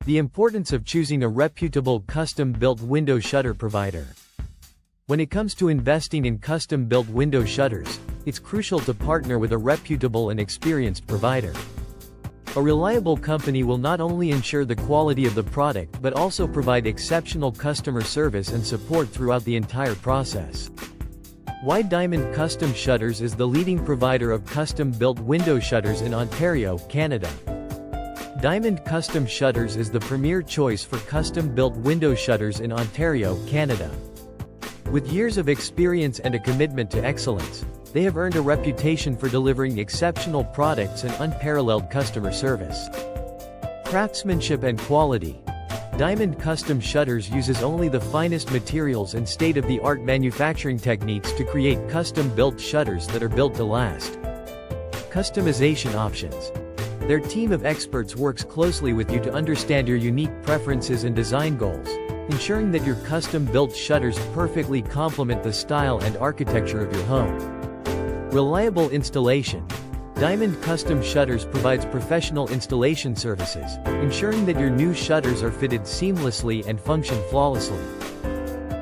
The importance of choosing a reputable custom-built window shutter provider. When it comes to investing in custom-built window shutters, it's crucial to partner with a reputable and experienced provider. A reliable company will not only ensure the quality of the product but also provide exceptional customer service and support throughout the entire process. Why Diamond Custom Shutters is the leading provider of custom-built window shutters in Ontario, Canada. Diamond Custom Shutters is the premier choice for custom-built window shutters in Ontario, Canada. With years of experience and a commitment to excellence, they have earned a reputation for delivering exceptional products and unparalleled customer service. Craftsmanship and quality. Diamond Custom Shutters uses only the finest materials and state-of-the-art manufacturing techniques to create custom-built shutters that are built to last. Customization options. Their team of experts works closely with you to understand your unique preferences and design goals, ensuring that your custom-built shutters perfectly complement the style and architecture of your home. Reliable installation. Diamond Custom Shutters provides professional installation services, ensuring that your new shutters are fitted seamlessly and function flawlessly.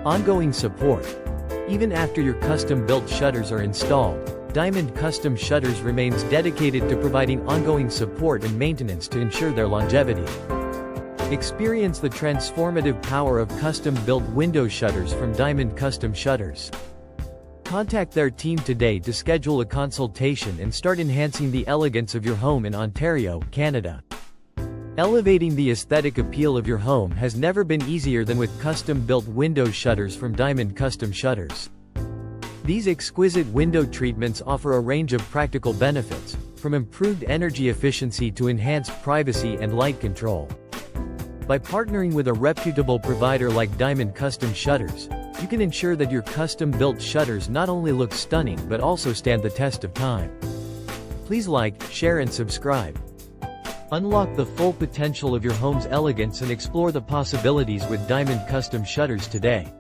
Ongoing support. Even after your custom-built shutters are installed, Diamond Custom Shutters remains dedicated to providing ongoing support and maintenance to ensure their longevity. Experience the transformative power of custom-built window shutters from Diamond Custom Shutters. Contact their team today to schedule a consultation and start enhancing the elegance of your home in Ontario, Canada. Elevating the aesthetic appeal of your home has never been easier than with custom-built window shutters from Diamond Custom Shutters. These exquisite window treatments offer a range of practical benefits, from improved energy efficiency to enhanced privacy and light control. By partnering with a reputable provider like Diamond Custom Shutters, you can ensure that your custom-built shutters not only look stunning but also stand the test of time. Please like, share and subscribe. Unlock the full potential of your home's elegance and explore the possibilities with Diamond Custom Shutters today.